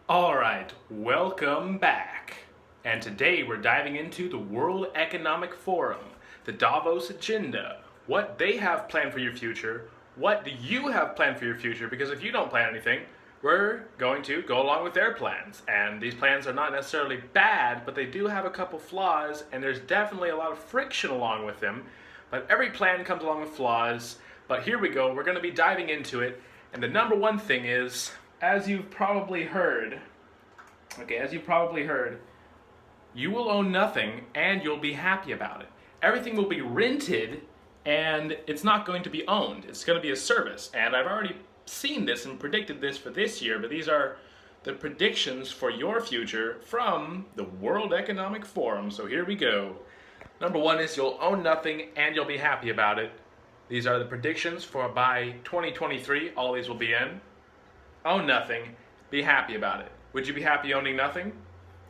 Alright, welcome back. And today we're diving into the World Economic Forum, the Davos agenda, what they have planned for your future, what do you have planned for your future, because if you don't plan anything, we're going to go along with their plans. And these plans are not necessarily bad, but they do have a couple flaws, and there's definitely a lot of friction along with them. But every plan comes along with flaws. But here we go, we're going to be diving into it. And the number one thing is, as you've probably heard, you will own nothing and you'll be happy about it. Everything will be rented and it's not going to be owned. It's going to be a service. And I've already seen this and predicted this for this year, but these are the predictions for your future from the World Economic Forum. So here we go. Number one is you'll own nothing and you'll be happy about it. These are the predictions for by 2023. All these will be in. Own nothing, be happy about it. Would you be happy owning nothing?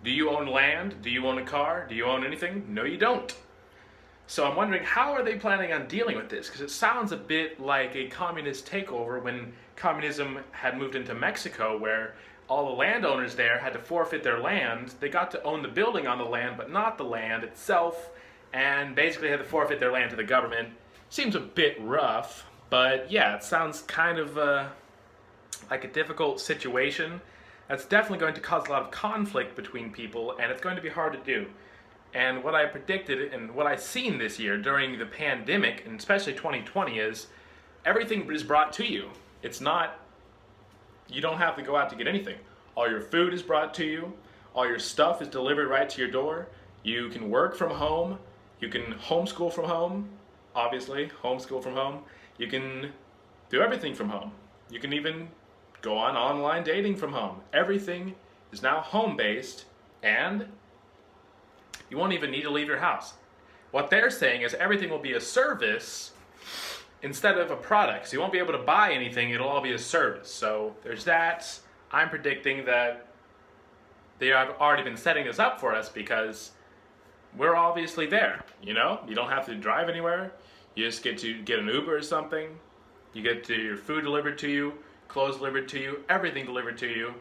Do you own land? Do you own a car? Do you own anything? No, you don't. So I'm wondering, how are they planning on dealing with this? Because it sounds a bit like a communist takeover when communism had moved into Mexico, where all the landowners there had to forfeit their land. They got to own the building on the land, but not the land itself, and basically had to forfeit their land to the government. Seems a bit rough, but yeah, it sounds kind of like a difficult situation. That's definitely going to cause a lot of conflict between people, and it's going to be hard to do. And what I predicted and what I've seen this year during the pandemic, and especially 2020, is everything is brought to you. It's not, you don't have to go out to get anything. All your food is brought to you. All your stuff is delivered right to your door. You can work from home. You can homeschool from home. Obviously, homeschool from home. You can do everything from home. You can even go on online dating from home. Everything is now home-based, and you won't even need to leave your house. What they're saying is everything will be a service instead of a product. So you won't be able to buy anything, it'll all be a service. So there's that. I'm predicting that they have already been setting this up for us because we're obviously there, you know? You don't have to drive anywhere. You just get to get an Uber or something. You get to your food delivered to you, clothes delivered to you, everything delivered to you.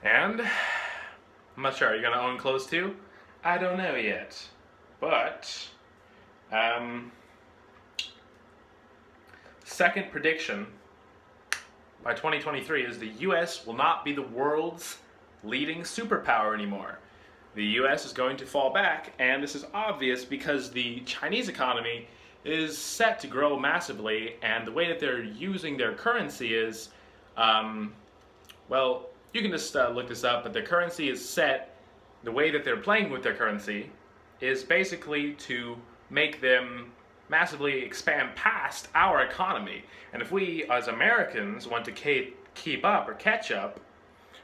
And I'm not sure, are you gonna own clothes too? I don't know yet. But second prediction by 2023 is the US will not be the world's leading superpower anymore. The US is going to fall back, and this is obvious because the Chinese economy is set to grow massively, and the way that they're using their currency is, well, you can just look this up, but their currency is set, the way that they're playing with their currency is basically to make them massively expand past our economy. And if we, as Americans, want to keep up or catch up,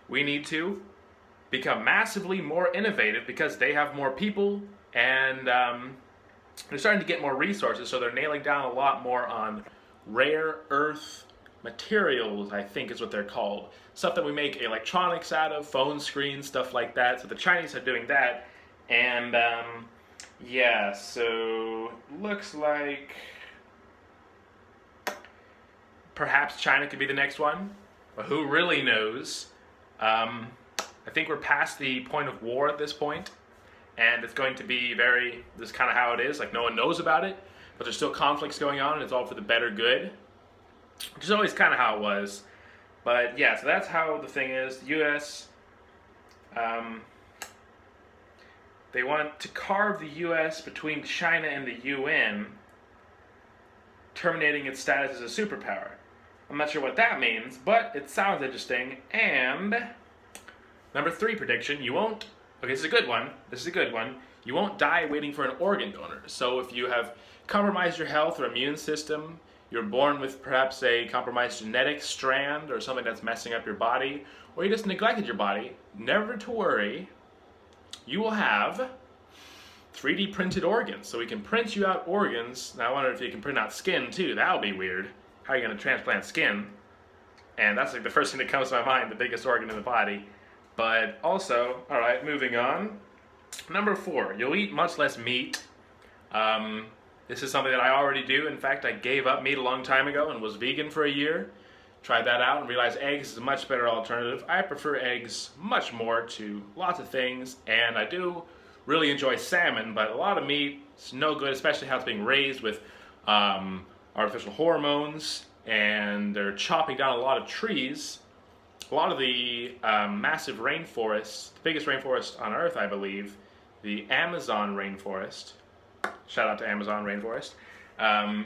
we need to become massively more innovative because they have more people, and they're starting to get more resources, so they're nailing down a lot more on rare earth materials, I think is what they're called. Stuff that we make electronics out of, phone screens, stuff like that. So the Chinese are doing that, and yeah, so looks like perhaps China could be the next one, but who really knows? I think we're past the point of war at this point, and it's going to be this is kind of how it is, like no one knows about it, but there's still conflicts going on, and it's all for the better good, which is always kind of how it was. But yeah, so that's how the thing is. The US, they want to carve the US between China and the UN, terminating its status as a superpower. I'm not sure what that means, but it sounds interesting. And number 3 prediction, you won't, okay, this is a good one, you won't die waiting for an organ donor. So if you have compromised your health or immune system, you're born with perhaps a compromised genetic strand or something that's messing up your body, or you just neglected your body, never to worry, you will have 3D printed organs. So we can print you out organs. Now I wonder if you can print out skin too, that would be weird. How are you going to transplant skin? And that's like the first thing that comes to my mind, the biggest organ in the body. But also, alright, moving on. Number 4, you'll eat much less meat. This is something that I already do. In fact, I gave up meat a long time ago and was vegan for a year. tried that out and realized eggs is a much better alternative. I prefer eggs much more to lots of things, and I do really enjoy salmon, but a lot of meat is no good, especially how it's being raised with artificial hormones, and they're chopping down a lot of trees. A lot of the massive rainforests, the biggest rainforest on Earth, I believe, the Amazon rainforest, shout out to Amazon rainforest,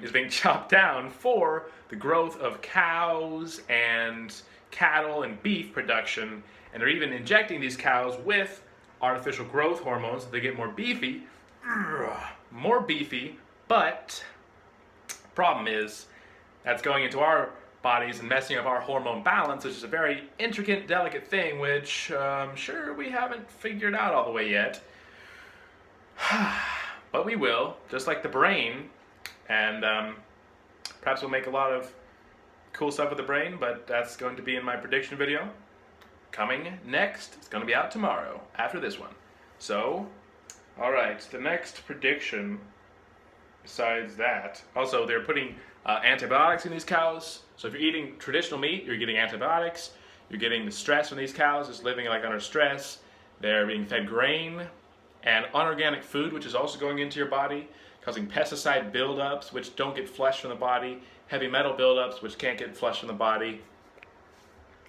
is being chopped down for the growth of cows and cattle and beef production, and they're even injecting these cows with artificial growth hormones so they get more beefy, but problem is that's going into our bodies and messing up our hormone balance, which is a very intricate, delicate thing, which I'm sure we haven't figured out all the way yet. But we will, just like the brain, and perhaps we'll make a lot of cool stuff with the brain, but that's going to be in my prediction video. Coming next, it's going to be out tomorrow, after this one. So, alright, the next prediction, besides that, also they're putting antibiotics in these cows. So if you're eating traditional meat, you're getting antibiotics, you're getting the stress from these cows, just living like under stress. They're being fed grain and unorganic food, which is also going into your body, causing pesticide buildups, which don't get flushed from the body, heavy metal buildups, which can't get flushed from the body.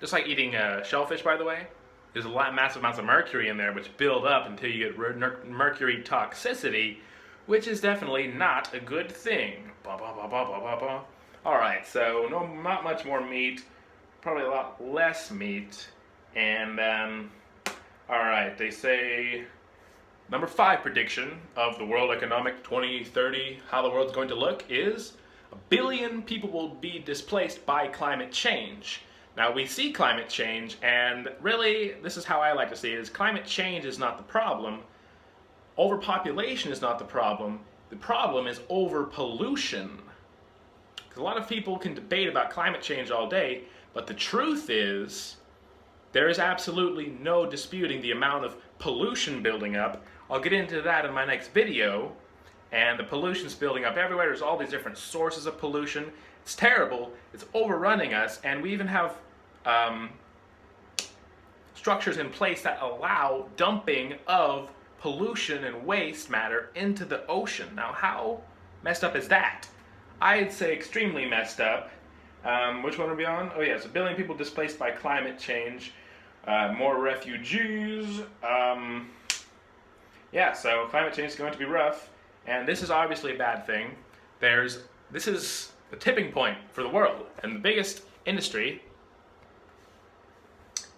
Just like eating shellfish, by the way, there's a lot, massive amounts of mercury in there, which build up until you get mercury toxicity, which is definitely not a good thing. Alright, so not much more meat, probably a lot less meat, and alright, they say number 5 prediction of the World Economic 2030, how the world's going to look, is 1 billion people will be displaced by climate change. Now, we see climate change, and really, this is how I like to see it, is climate change is not the problem. Overpopulation is not the problem. The problem is overpollution. Because a lot of people can debate about climate change all day, but the truth is, there is absolutely no disputing the amount of pollution building up. I'll get into that in my next video, and the pollution's building up everywhere. There's all these different sources of pollution. It's terrible, it's overrunning us, and we even have structures in place that allow dumping of pollution and waste matter into the ocean. Now, how messed up is that? I'd say extremely messed up. Which one are we on? Oh yes, 1 billion people displaced by climate change, more refugees. Yeah, so climate change is going to be rough, and this is obviously a bad thing. This is the tipping point for the world, and the biggest industry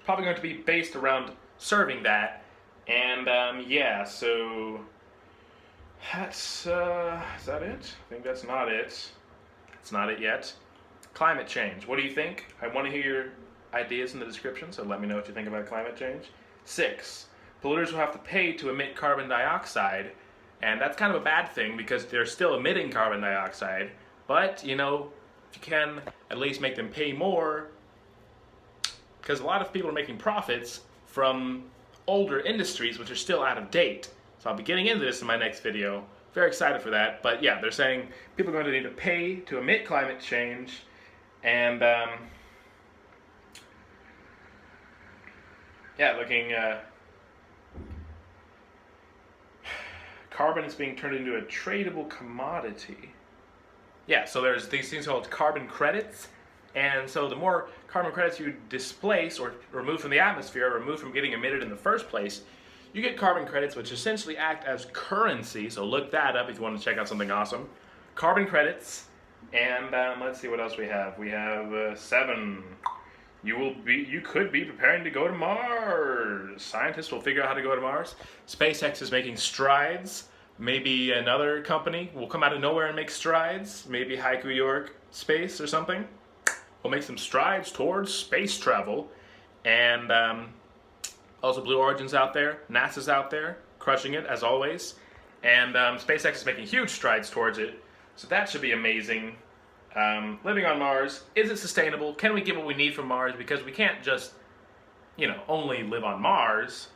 probably going to be based around serving that. And yeah, so that's is that it? I think that's not it. It's not it yet. Climate change. What do you think? I want to hear your ideas in the description, so let me know what you think about climate change. 6. Polluters will have to pay to emit carbon dioxide, and that's kind of a bad thing because they're still emitting carbon dioxide. But, you know, if you can at least make them pay more, because a lot of people are making profits from older industries which are still out of date. So I'll be getting into this in my next video. Very excited for that. But yeah, they're saying people are going to need to pay to emit climate change, and yeah, looking carbon is being turned into a tradable commodity. Yeah, so there's these things called carbon credits, and so the more carbon credits you displace or remove from the atmosphere, or remove from getting emitted in the first place, you get carbon credits, which essentially act as currency. So look that up if you want to check out something awesome. Carbon credits, and let's see what else we have. We have 7. You could be preparing to go to Mars. Scientists will figure out how to go to Mars. SpaceX is making strides. Maybe another company will come out of nowhere and make strides. Maybe Haiku York Space or something will make some strides towards space travel. And also Blue Origin's out there. NASA's out there, crushing it as always. And SpaceX is making huge strides towards it. So that should be amazing. Living on Mars, is it sustainable? Can we get what we need from Mars? Because we can't just, you know, only live on Mars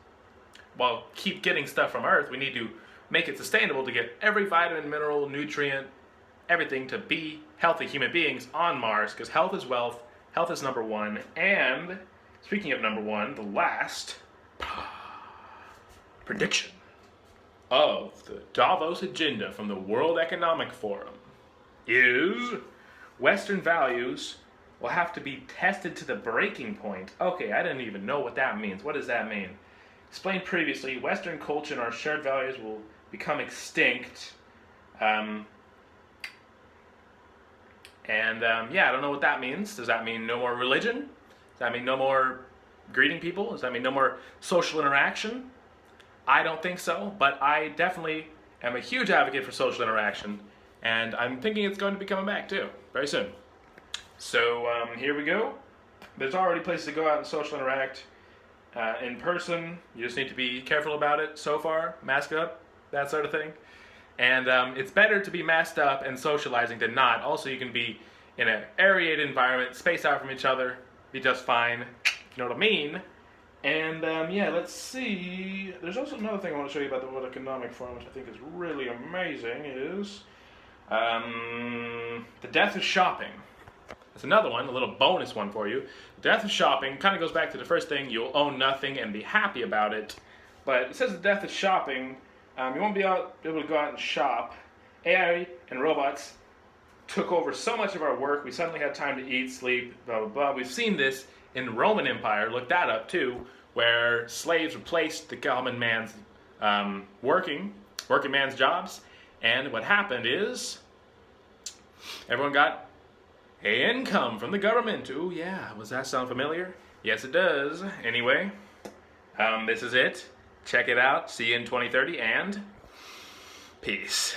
while keep getting stuff from Earth. We need to make it sustainable to get every vitamin, mineral, nutrient, everything to be healthy human beings on Mars, because health is wealth, Health is number one. And speaking of number one, the last prediction of the Davos agenda from the World Economic Forum is Western values will have to be tested to the breaking point. Okay, I didn't even know what that means. What does that mean? Explained previously, Western culture and our shared values will become extinct. Yeah, I don't know what that means. Does that mean no more religion? Does that mean no more greeting people? Does that mean no more social interaction? I don't think so, but I definitely am a huge advocate for social interaction, and I'm thinking it's going to be coming back too, very soon. So here we go. There's already places to go out and social interact in person. You just need to be careful about it so far, mask up, that sort of thing. And it's better to be masked up and socializing than not. Also, you can be in an aerated environment, spaced out from each other, be just fine, you know what I mean? And yeah, let's see. There's also another thing I want to show you about the World Economic Forum, which I think is really amazing, is the death of shopping. That's another one, a little bonus one for you. The death of shopping kind of goes back to the first thing, you'll own nothing and be happy about it. But it says the death of shopping, you won't be able to go out and shop. AI and robots took over so much of our work, we suddenly had time to eat, sleep, blah, blah, blah. We've seen this in the Roman Empire, look that up too, where slaves replaced the common man's working man's jobs, and what happened is everyone got income from the government. Ooh yeah, does that sound familiar? Yes it does. Anyway, this is it. Check it out. See you in 2030 and peace.